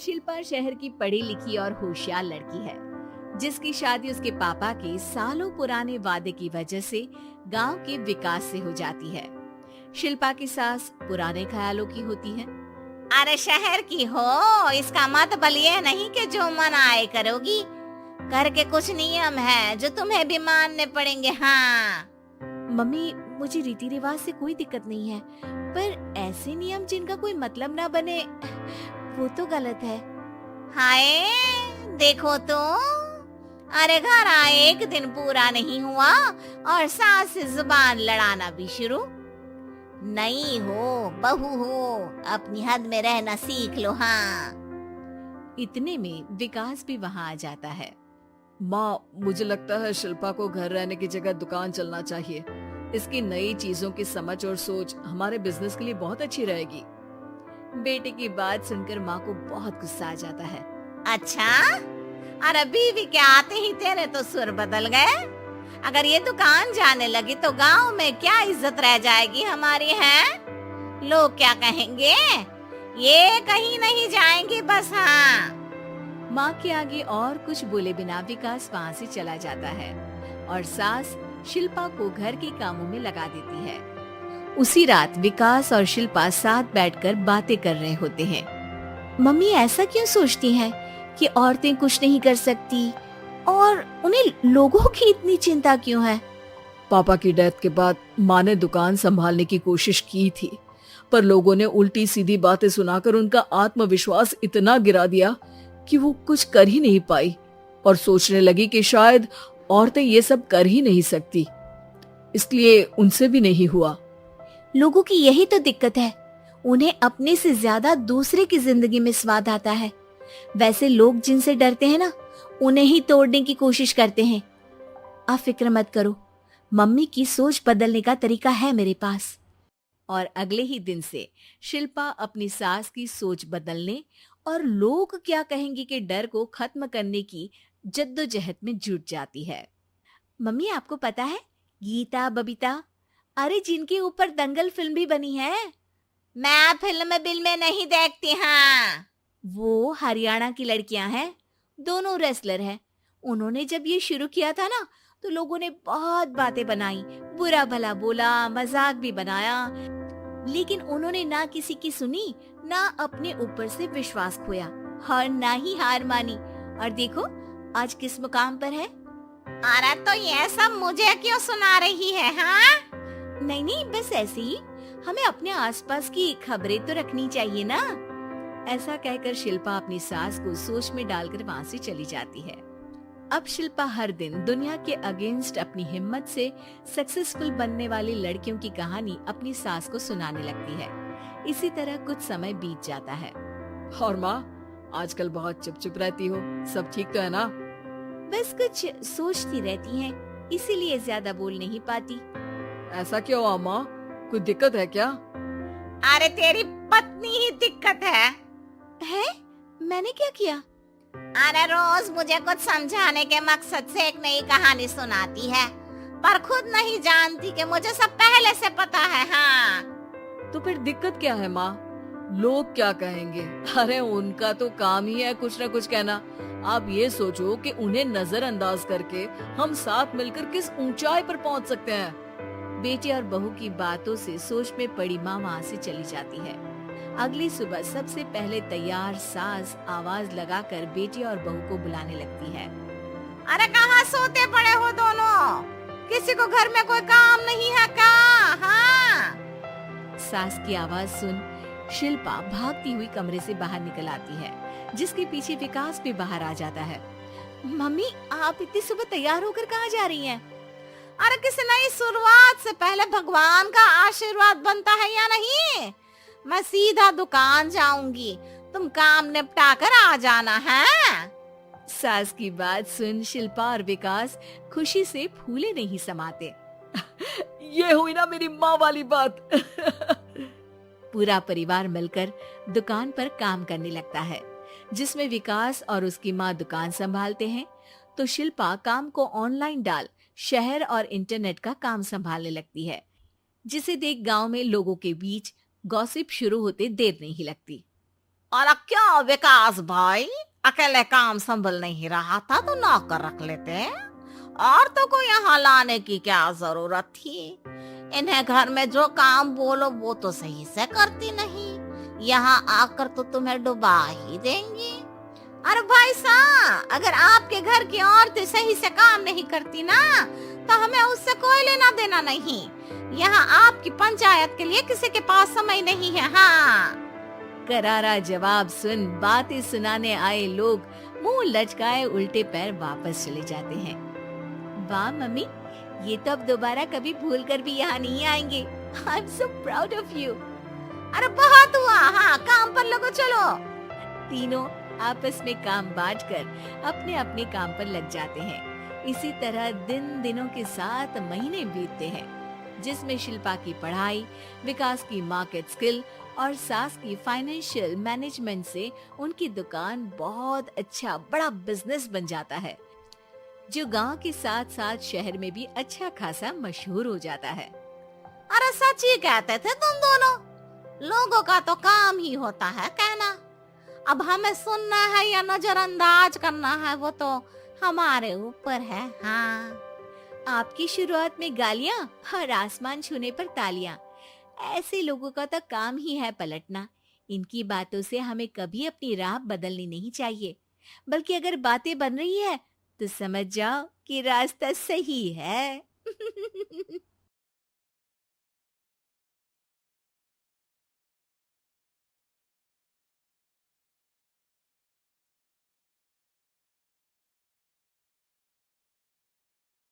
शिल्पा शहर की पढ़ी लिखी और होशियार लड़की है, जिसकी शादी उसके पापा के सालों पुराने वादे की वजह से गांव के विकास से हो जाती है। शिल्पा की सास पुराने ख्यालों की होती है। अरे शहर की हो, इसका मतलब ये नहीं कि जो मन आए करोगी। घर के कुछ नियम है जो तुम्हें भी मानने पड़ेंगे। हाँ मम्मी, मुझे रीति रिवाज से कोई दिक्कत नहीं है, पर ऐसे नियम जिनका कोई मतलब ना बने, वो तो गलत है। हाय, देखो तो। अरे घर आए एक दिन पूरा नहीं हुआ और सास से जुबान लड़ाना भी शुरू। नहीं हो, बहू हो, अपनी हद में रहना सीख लो। हाँ इतने में विकास भी वहाँ आ जाता है। माँ, मुझे लगता है शिल्पा को घर रहने की जगह दुकान चलना चाहिए। इसकी नई चीजों की समझ और सोच हमारे बिजनेस के लिए बहुत अच्छी रहेगी। बेटे की बात सुनकर माँ को बहुत गुस्सा आ जाता है। अच्छा, अरे बीवी के आते ही तेरे तो सुर बदल गए। अगर ये दुकान जाने लगी तो गांव में क्या इज्जत रह जाएगी हमारी। है लोग क्या कहेंगे? ये कहीं नहीं जाएंगी बस। हाँ माँ के आगे और कुछ बोले बिना विकास वहाँ से चला जाता है और सास शिल्पा को घर के कामों में लगा देती है। उसी रात विकास और शिल्पा साथ बैठकर बातें कर रहे होते हैं। मम्मी ऐसा क्यों सोचती हैं कि औरतें कुछ नहीं कर सकती, और उन्हें लोगों की इतनी चिंता क्यों है? पापा की डेथ के बाद माँ ने दुकान संभालने की कोशिश की थी, पर लोगों ने उल्टी सीधी बातें सुनाकर उनका आत्मविश्वास इतना गिरा दिया कि वो कुछ कर ही नहीं पाई और सोचने लगी कि शायद औरतें ये सब कर ही नहीं सकती, इसलिए उनसे भी नहीं हुआ। लोगों की यही तो दिक्कत है, उन्हें अपने से ज्यादा दूसरे की जिंदगी में स्वाद आता है। वैसे लोग जिनसे डरते हैं ना, उन्हें ही तोड़ने की कोशिश करते हैं। आप फिक्र मत करो, मम्मी की सोच बदलने का तरीका है मेरे पास। और अगले ही दिन से शिल्पा अपनी सास की सोच बदलने और लोग क्या कहेंगे के डर को खत्म करने की जद्दोजहद में जुट जाती है। मम्मी, आपको पता है गीता, बबीता, अरे जिनके ऊपर दंगल फिल्म भी बनी है। मैं फिल्म बिल में नहीं देखती। हाँ वो हरियाणा की लड़कियां हैं, दोनों रेसलर हैं। उन्होंने जब ये शुरू किया था ना, तो लोगों ने बहुत बातें बनाई, बुरा भला बोला, मजाक भी बनाया, लेकिन उन्होंने ना किसी की सुनी, ना अपने ऊपर से विश्वास खोया और ना ही हार मानी। और देखो आज किस मुकाम पर है। अरे तो ये सब मुझे क्यों सुना रही है? हाँ नहीं नहीं, बस ऐसे ही, हमें अपने आसपास की खबरें तो रखनी चाहिए ना। ऐसा कहकर शिल्पा अपनी सास को सोच में डालकर वहाँ से चली जाती है। अब शिल्पा हर दिन दुनिया के अगेंस्ट अपनी हिम्मत से सक्सेसफुल बनने वाली लड़कियों की कहानी अपनी सास को सुनाने लगती है। इसी तरह कुछ समय बीत जाता है। और माँ, आजकल बहुत चुप रहती हो, सब ठीक तो है ना? बस कुछ सोचती रहती हैं, इसीलिए ज्यादा बोल नहीं पाती। ऐसा क्यों हुआ माँ, कोई दिक्कत है क्या? अरे तेरी पत्नी ही दिक्कत है। मैंने क्या किया? अरे रोज मुझे कुछ समझाने के मकसद से एक नई कहानी सुनाती है, पर खुद नहीं जानती कि मुझे सब पहले से पता है। हाँ तो फिर दिक्कत क्या है माँ? लोग क्या कहेंगे? अरे उनका तो काम ही है कुछ न कुछ कहना। आप ये सोचो कि उन्हें नजरअंदाज करके हम साथ मिलकर किस ऊंचाई पर पहुंच सकते हैं। बेटे और बहू की बातों से सोच में पड़ी माँ वहाँ से चली जाती है। अगली सुबह सबसे पहले तैयार सास आवाज लगाकर बेटी और बहू को बुलाने लगती है। अरे कहाँ सोते पड़े हो दोनों? किसी को घर में कोई काम नहीं है क्या? हाँ सास की आवाज सुन शिल्पा भागती हुई कमरे से बाहर निकल आती है, जिसके पीछे विकास भी बाहर आ जाता है। मम्मी, आप इतनी सुबह तैयार होकर कहाँ जा रही हैं? अरे किसी नई शुरुआत से पहले भगवान का आशीर्वाद बनता है या नहीं? मैं सीधा दुकान जाऊंगी, तुम काम निपटा कर आ जाना है। सास की बात सुन शिल्पा और विकास खुशी से फूले नहीं समाते। ये हुई ना मेरी माँ वाली बात। पूरा परिवार मिलकर दुकान पर काम करने लगता है, जिसमें विकास और उसकी माँ दुकान संभालते हैं, तो शिल्पा काम को ऑनलाइन डाल शहर और इंटरनेट का काम संभालने लगती है, जिसे देख गांव में लोगों के बीच गॉसिप शुरू होते देर नहीं लगती। और क्या विकास भाई, अकेले काम संभल नहीं रहा था तो नौकर रख लेते। और तो को यहाँ लाने की क्या जरूरत थी? इन्हें घर में जो काम बोलो वो तो सही से करती नहीं, यहाँ आकर तो तुम्हें डुबा ही देंगी। अरे भाई साहब, अगर आपके घर की औरतें सही से काम नहीं करती ना तो हमें उससे कोई लेना देना नहीं। यहाँ आपकी पंचायत के लिए किसी के पास समय नहीं है। हाँ, करारा जवाब सुन बातें सुनाने आए लोग मुंह लचकाए उल्टे पैर वापस चले जाते हैं। वाह मम्मी, ये तो अब दोबारा कभी भूल कर भी यहाँ नहीं आएंगे। I am so proud of you. अरे बहुत हुआ, हाँ काम पर लगो चलो। तीनों आपस में काम बांटकर अपने अपने काम पर लग जाते हैं। इसी तरह दिनों के साथ महीने बीतते हैं, जिसमें शिल्पा की पढ़ाई, विकास की मार्केट स्किल और सास की फाइनेंशियल मैनेजमेंट से उनकी दुकान बहुत अच्छा बड़ा बिजनेस बन जाता है, जो गांव के साथ साथ शहर में भी अच्छा खासा मशहूर हो जाता है। अरे सच ही कहते थे तुम दोनों, लोगों का तो काम ही होता है कहना। अब हमें सुनना है या नजरअंदाज करना है वो तो हमारे ऊपर है। हाँ, आपकी शुरुआत में गालियां और आसमान छूने पर तालियां, ऐसे लोगों का तो काम ही है पलटना। इनकी बातों से हमें कभी अपनी राह बदलनी नहीं चाहिए, बल्कि अगर बातें बन रही है तो समझ जाओ कि रास्ता सही है।